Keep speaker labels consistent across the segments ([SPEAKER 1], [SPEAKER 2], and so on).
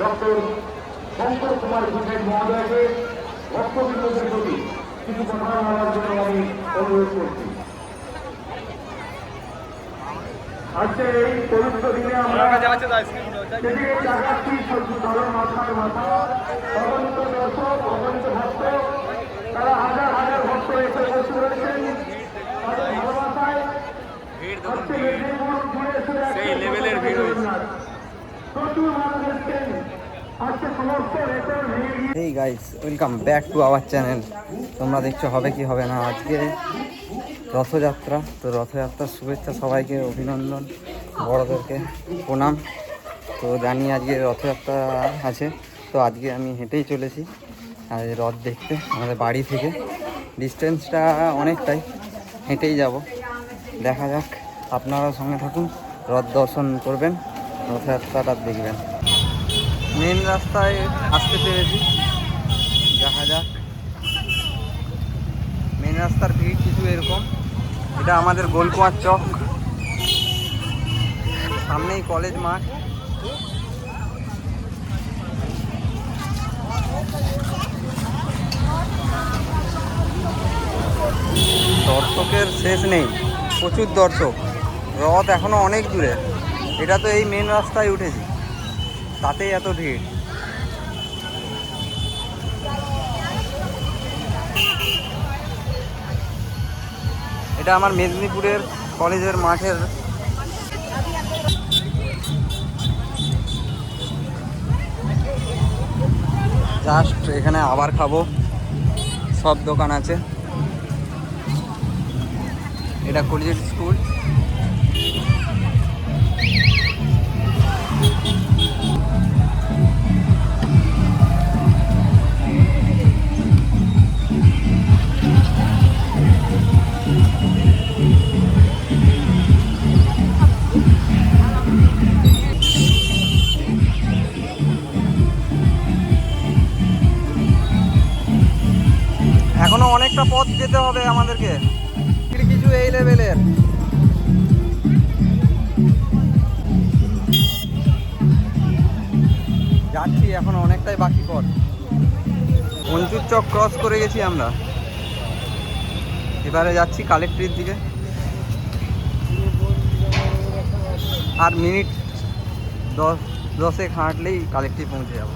[SPEAKER 1] Doctor Shankar Kumar ঘোষের মহোদয়কে ভক্তবৃন্দদের প্রতি কিছু কথা বলার জন্য আমি অনুরোধ করছি। আজকে এই পবিত্র দিনে আমরা সেদিকে জাগাচ্ছি ধরো মাথার মাথা অগণিত দর্শক অগণিত ভক্ত, তারা হাজার হাজার ভক্ত এসে বসে রয়েছেন তাদের ভালোবাসায়। আজকে মেদিনীপুর জুড়ে সেই লেভেলের ভিড় হয়েছে, প্রচুর মানুষ এসছেন। আজকে সমস্ত রেকর্ড ভেঙে গিয়ে
[SPEAKER 2] hey guys, welcome back to our channel. তোমরা দেখছো হবে কি হবে না, আজকে রথযাত্রা। তো রথযাত্রার শুভেচ্ছা সবাইকে, অভিনন্দন, বড়দেরকে প্রণাম। তো জানি আজকে রথযাত্রা আছে, তো আজকে আমি হেঁটেই চলেছি আর রথ দেখতে। আমাদের বাড়ি থেকে ডিস্টেন্সটা অনেকটাই, হেঁটেই যাব। দেখা যাক, আপনারা সঙ্গে থাকুন, রথ দর্শন করবেন, রথযাত্রাটা দেখবেন। মেন রাস্তায় আসতে পেরেছি, দেখা যাক। মেন রাস্তার ভিড় কিছু এরকম। এটা আমাদের গোলকুয়ার চক, সামনেই কলেজ মাঠ। দর্শকের শেষ নেই, প্রচুর দর্শক। রথ এখনো অনেক দূরে, এটা তো এই মেন রাস্তায় উঠেছি, তাতেই এত ভিড়। এটা আমার মেদিনীপুরের কলেজের মাঠের জাস্ট এখানে আবার খাবো, সব দোকান আছে। এটা কলেজের স্কুল। এখনো অনেকটা পথ যেতে হবে আমাদেরকে, কিছু এই লেভেলের। যাচ্ছি, এখন অনেকটাই বাকি পথ। পঞ্চুর চক ক্রস করে গেছি আমরা, এবারে যাচ্ছি কালেক্টরির দিকে। আর মিনিট 10 হাঁটলেই কালেক্টরি পৌঁছে যাব।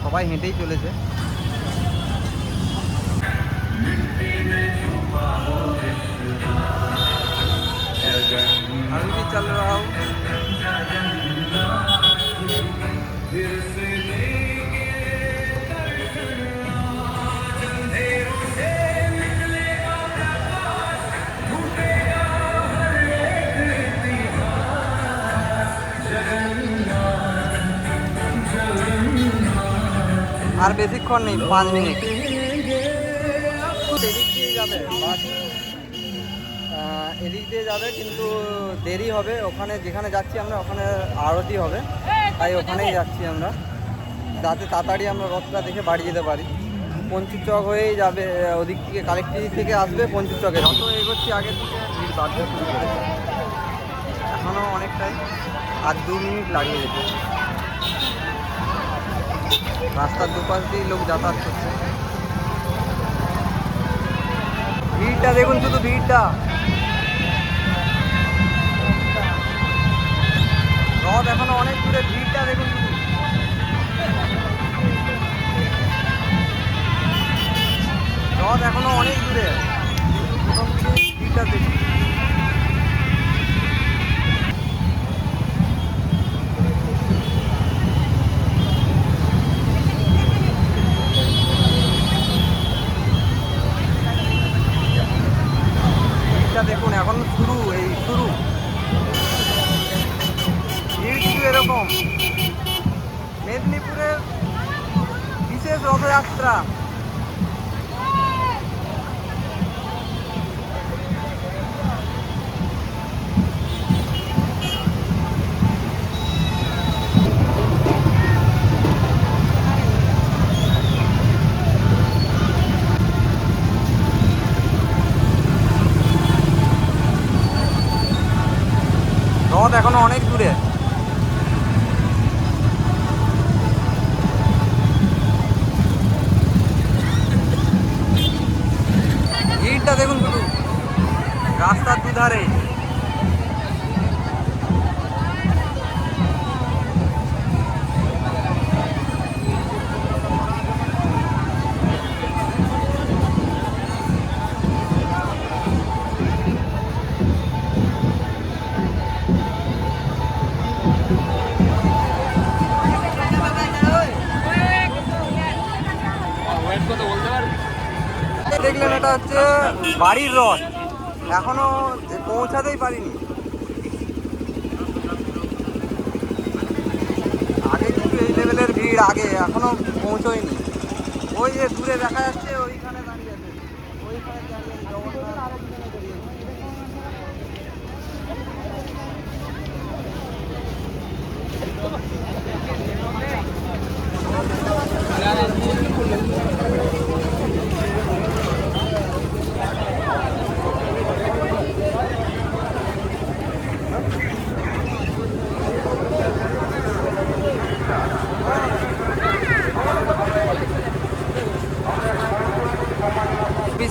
[SPEAKER 2] সবাই হেঁটেই চলেছে। अभी भी चल रहा हूँ। আর বেশিক্ষণ নেই, 5 মিনিট। এদিক দিয়ে যাবে কিন্তু দেরি হবে। ওখানে যেখানে যাচ্ছি আমরা, ওখানে আরতি হবে, তাই ওখানেই যাচ্ছি আমরা, যাতে তাড়াতাড়ি আমরা রথটা দেখে বাড়ি যেতে পারি। পঞ্চুর চক হয়েই যাবে, ওদিক থেকে কালেক্টরি থেকে আসবে পঞ্চুর চকে। যত এগোচ্ছি আগের থেকে ভিড় বাড়তে শুরু করেছে। এখনও অনেকটাই, আর 2 মিনিট লাগিয়ে যেতে। রাস্তার দুপাশ দিয়ে লোক যাতায়াত করছে। ভিড়টা দেখুন, শুধু ভিড়টা। রথ এখনো অনেক দূরে, ভিড়টা দেখুন। রথ এখনো অনেক দূরে, ভিড়টা দেখুন। ভিড়টা দেখুন, এখন শুরু, এই শুরু। এরকম মেদিনীপুরের বিশেষ রথযাত্রা। রথ এখনো অনেক দূরে। দুধারে। দেখলেন এটা হচ্ছে বাড়ির রথ, এখনো পৌঁছাতেই পারিনি। আগে কিন্তু এই লেভেলের ভিড় আগে, এখনো পৌঁছয়নি। ওই যে দূরে দেখা যাচ্ছে ওইখানে দাঁড়িয়ে আছে, ওইখানে দাঁড়িয়ে আছে জগন্নাথ।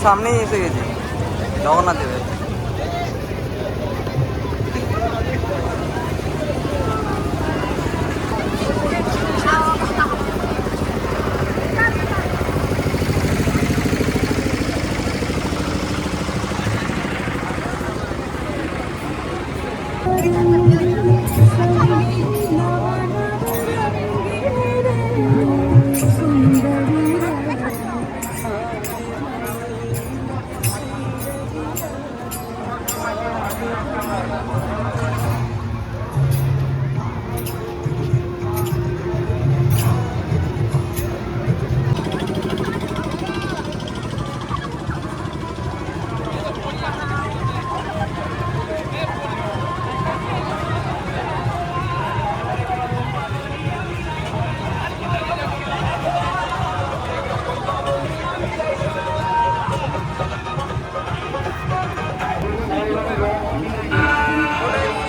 [SPEAKER 2] সামনেই এসে গেছি জগন্নাথ দেবের।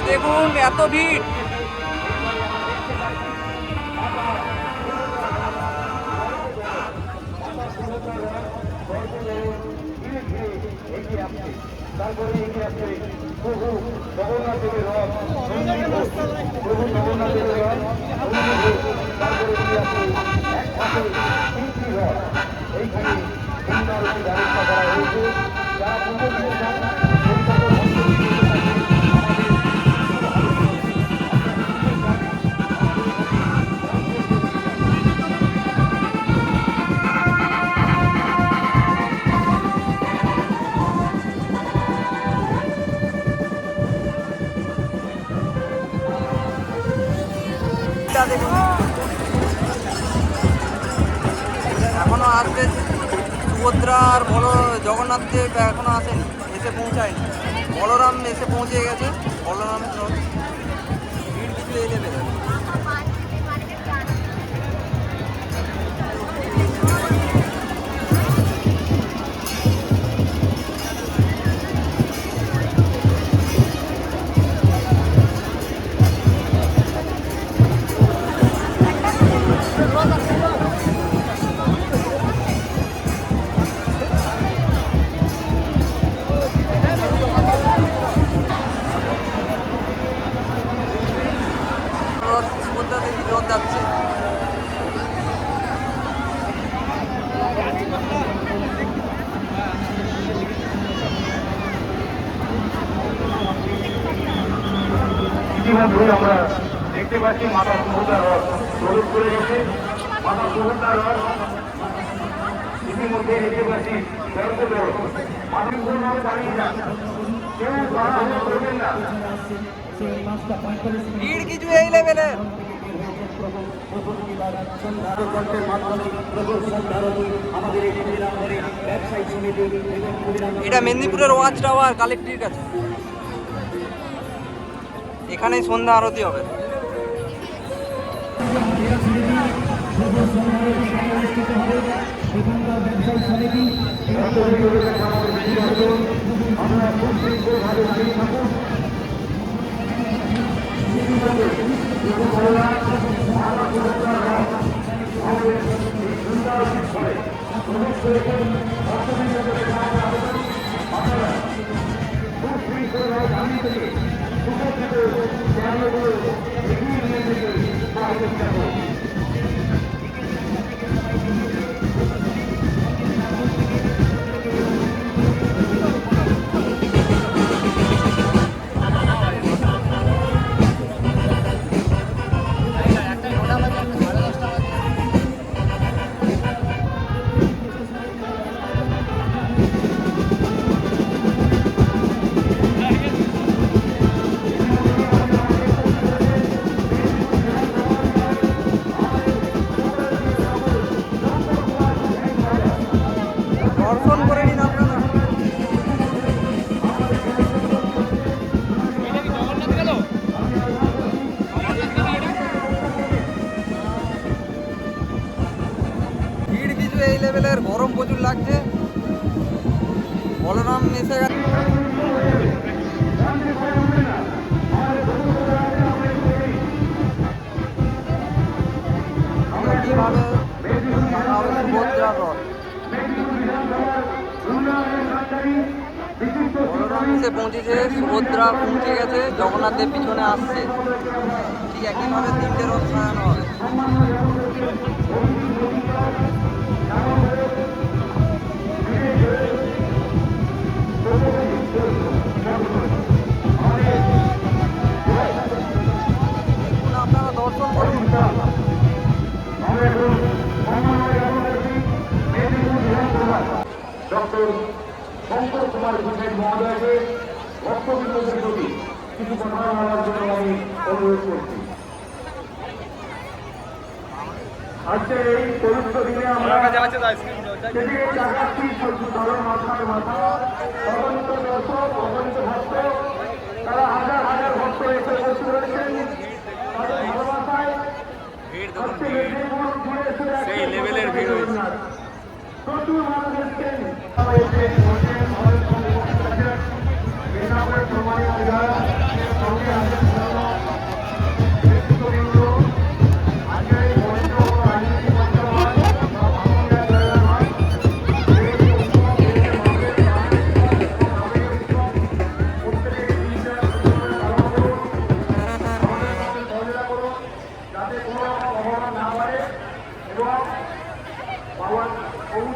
[SPEAKER 2] দেখুন এত ভিড়।
[SPEAKER 1] তারপরে এগিয়ে আসছে প্রভু জগন্নাথ দেবের রথ, প্রভু জগন্নাথ দেবের রথ, তারপরে এগিয়ে আসছে এক পাশে তিনটি রথ। এইখানে সুন্দর একটি ব্যবস্থা করা হয়েছে, যারা পুজো দিয়ে যান সেই সকল
[SPEAKER 2] দেখুন এখনো আসবে সুভদ্রা আর জগন্নাথ দেব এখনো আসেনি, এসে পৌঁছায়নি। বলরাম এসে পৌঁছে গেছে, বলরামের রথ। ভিড় কিছু এই লেভেলের। রথ যাচ্ছে।
[SPEAKER 1] ইতিমধ্যে আমরা দেখতে পাচ্ছি মাতা সুভদ্রার রথ প্রবেশ করে গেছে। মাতা সুভদ্রার রথ ইতিমধ্যে দেখতে পাচ্ছি স্বর্গদূত। মাতৃপূর্ণভাবে দাঁড়িয়ে যান, কেউ তাড়াহুড়ো করবেন না।
[SPEAKER 2] ভিড় কিছু এই লেভেলের। এটা মেদিনীপুরের ওয়াচ টাওয়ার কালেক্টরির কাছে, এখানেই সন্ধ্যা আরতি হবে।
[SPEAKER 1] আমরা
[SPEAKER 2] এই লেভেলের গরম প্রচুর লাগছে। বলরাম এসে গেছে। কিভাবে সুভদ্রার রথ বলরাম এসে পৌঁছেছে, সুভদ্রা পৌঁছে গেছে, জগন্নাথ দেব পিছনে আসছে। ঠিক একইভাবে তিনটে রথ সাজানো হবে। আপনারা দর্শন করুন।
[SPEAKER 1] ডক্টর শঙ্কর কুমার ঘোষের মহোদয়কে ভক্তবৃন্দদের প্রতি কিছু কথা বলার জন্য আমি অনুরোধ করছি। আজকের এই পবিত্র দিনে আমরা সেদিকে চাকাচ্ছি ধরো মাথার মাথা, অগণিত দর্শক, অগণিত ভক্ত, তারা হাজার হাজার ভক্ত এসে বসে রয়েছেন তাদের ভালোবাসায়।
[SPEAKER 2] সেই লেভেলের ভিড় হয়েছে।
[SPEAKER 1] প্রচুর মানুষ এসছেন।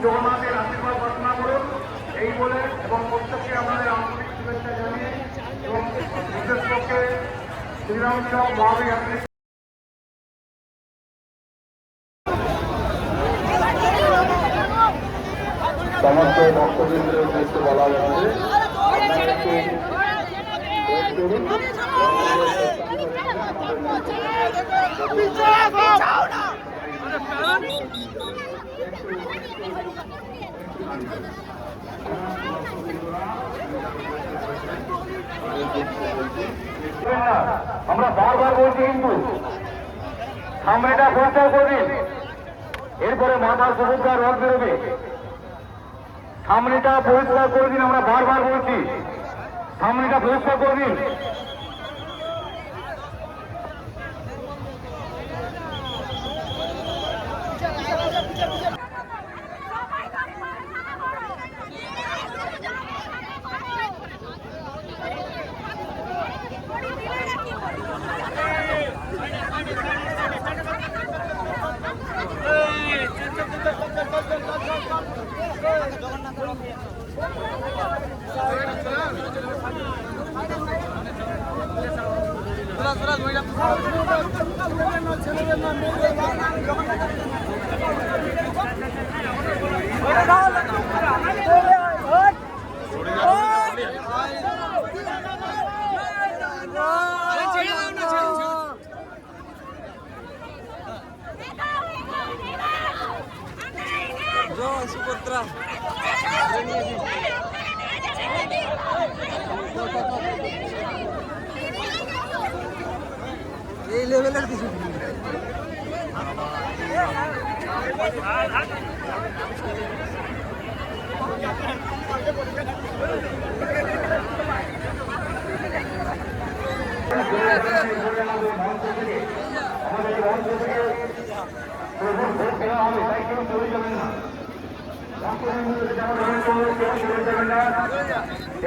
[SPEAKER 1] জগন্নাথের আশীর্বাদ প্রার্থনা করুন এই বলে, এবং প্রত্যেককে আমাদের আন্তরিক শুভেচ্ছা জানিয়ে এবং বিশেষ পক্ষে শ্রীরামচন্দ্র মহাবীর সমস্ত ভক্তবৃন্দের উদ্দেশ্যে বলা হচ্ছে আমরা বারবার বলছি, কিন্তু সামনেটা পরিষ্কার করে দিন, এরপরে মাথা সুভদ্রার রথ বেরোবে। সামনেটা পরিষ্কার করে দিন, আমরা বারবার বলছি, সামনেটা পরিষ্কার করে দিন।
[SPEAKER 2] জয় সুভদ্রা। এই লেভেলের কিছু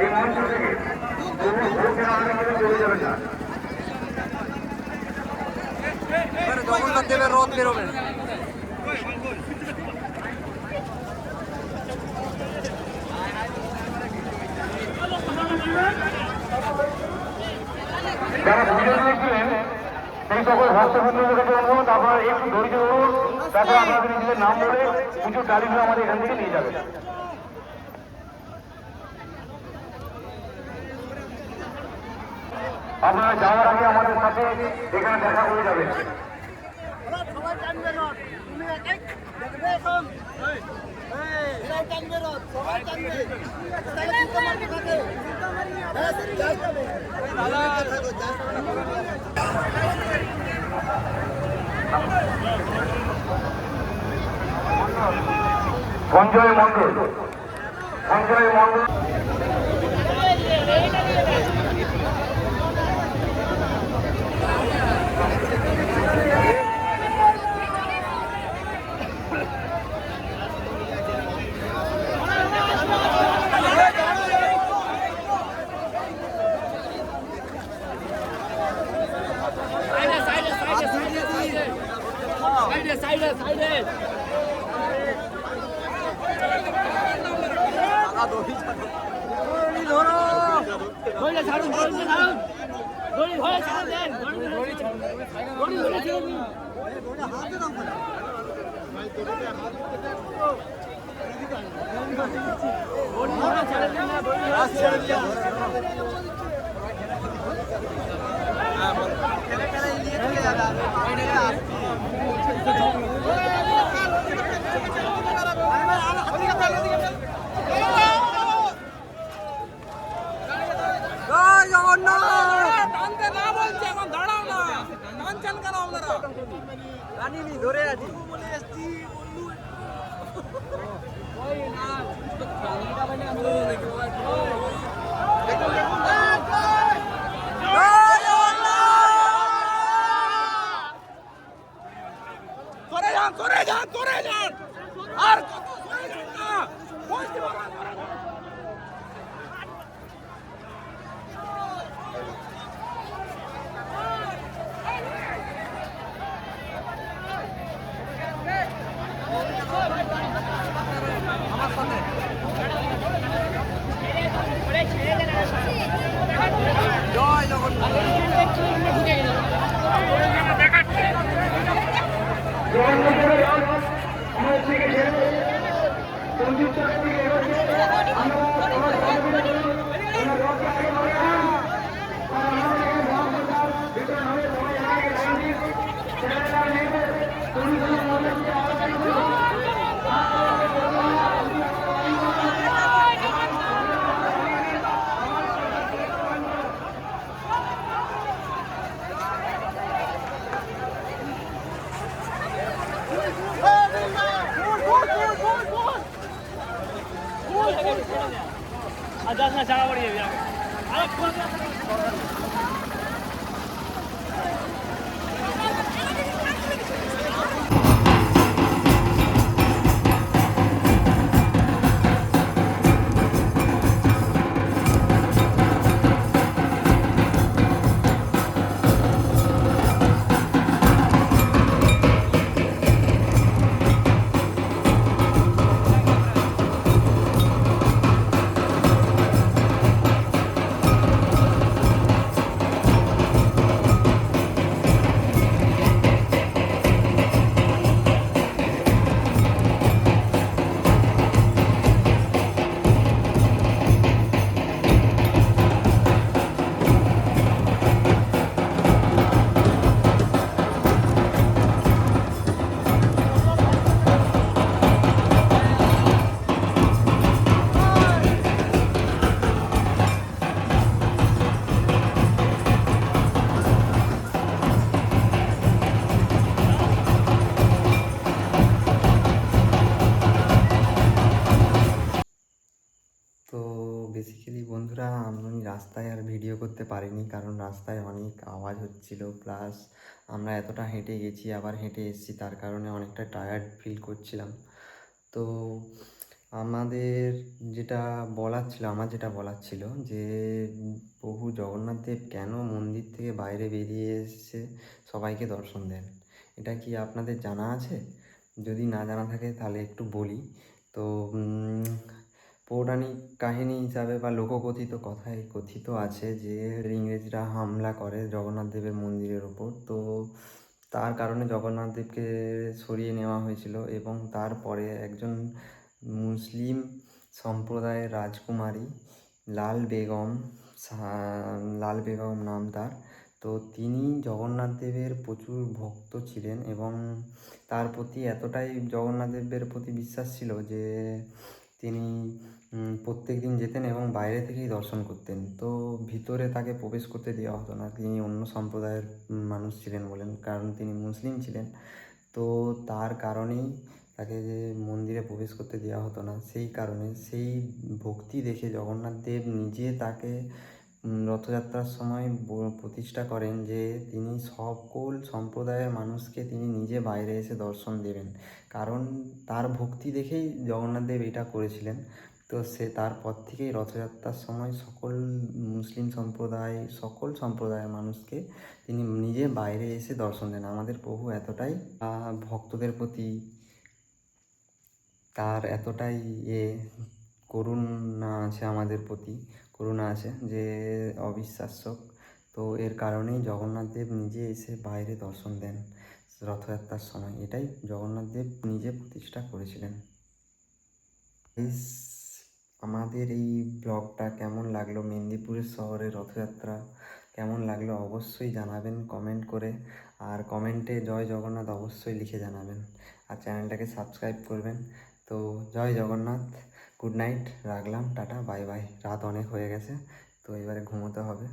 [SPEAKER 1] এই মঞ্চ থেকে চলে যাবে না।
[SPEAKER 2] জগন্নাথ দেবের রথ বেরোবে।
[SPEAKER 1] যারা ভিডিও দেখছিলেন সেই সকল ভক্তবৃন্দদের কাছে অনুরোধ, আপনারা একটু ধৈর্য ধরুন, তারপর আপনাদের নিজেদের নাম বলে পুজোর ডালিগুলো আমাদের এখান থেকে নিয়ে যাবেন। আপনারা যাওয়ার আগে আমাদের সাথে এখানে দেখা করে যাবেন। সঞ্জয় মণ্ডল, সঞ্জয় মণ্ডল।
[SPEAKER 2] ধরে আছি
[SPEAKER 1] আর
[SPEAKER 2] তো বেসিক্যালি বন্ধুরা আমি রাস্তায় আর ভিডিও করতে পারিনি, কারণ রাস্তায় অনেক আওয়াজ হচ্ছিল, প্লাস আমরা এতটা হেঁটে গেছি আবার হেঁটে এসেছি, তার কারণে অনেকটা টায়ার্ড ফিল করছিলাম। তো আমাদের আমার যেটা বলার ছিল যে প্রভু জগন্নাথ দেব কেন মন্দির থেকে বাইরে বেরিয়ে এসে সবাইকে দর্শন দেন, এটা কি আপনাদের জানা আছে? যদি না জানা থাকে তাহলে একটু বলি। তো পৌরাণিক কাহিনী হিসাবে বা লোককথিত কথায় কথিত আছে যে ইংরেজরা হামলা করে জগন্নাথ দেবের মন্দিরের ওপর, তো তার কারণে জগন্নাথ দেবকে সরিয়ে নেওয়া হয়েছিল এবং তারপরে একজন মুসলিম সম্প্রদায়ের রাজকুমারী লাল বেগম নাম তার, তো তিনি জগন্নাথ দেবের প্রচুর ভক্ত ছিলেন এবং তার প্রতি এতটাই জগন্নাথ দেবের প্রতি বিশ্বাস ছিল যে তিনি প্রত্যেক দিন যেতেন এবং বাইরে থেকেই দর্শন করতেন। তো ভিতরে তাকে প্রবেশ করতে দেওয়া হতো না, তিনি অন্য সম্প্রদায়ের মানুষ ছিলেন বলেন, কারণ তিনি মুসলিম ছিলেন। তো তার কারণেই তাকে যে মন্দিরে প্রবেশ করতে দেওয়া হতো না, সেই কারণে সেই ভক্তি দেখে জগন্নাথ দেব নিজে তাকে রথযাত্রার সময় প্রতিষ্ঠা করেন যে তিনি সকল সম্প্রদায়ের মানুষকে তিনি নিজে বাইরে এসে দর্শন দেবেন। কারণ তার ভক্তি দেখেই জগন্নাথ দেব এটা করেছিলেন। তো সে তারপর থেকেই রথযাত্রার সময় সকল মুসলিম সম্প্রদায়, সকল সম্প্রদায়ের মানুষকে তিনি নিজে বাইরে এসে দর্শন দেন। আমাদের প্রভু এতটাই ভক্তদের প্রতি তার এতটাই করুণা আছে, আমাদের প্রতি করুণা আছে যে অবিশ্বাস্য। তো এর কারণেই জগন্নাথ দেব নিজে এসে বাইরে দর্শন দেন রথযাত্রার সময়। এটাই জগন্নাথ দেব নিজে প্রতিষ্ঠা করেছিলেন। আমাদের এই ব্লগটা কেমন লাগলো, মেদিনীপুরের শহরে রথযাত্রা কেমন লাগলো অবশ্যই জানাবেন কমেন্ট করে। আর কমেন্টে জয় জগন্নাথ অবশ্যই লিখে জানাবেন, আর চ্যানেলটাকে সাবস্ক্রাইব করবেন। তো জয় জগন্নাথ, গুড নাইট, রাখলাম, টাটা, বাই বাই। রাত অনেক হয়ে গেছে, তো এবারে ঘুমোতে হবে।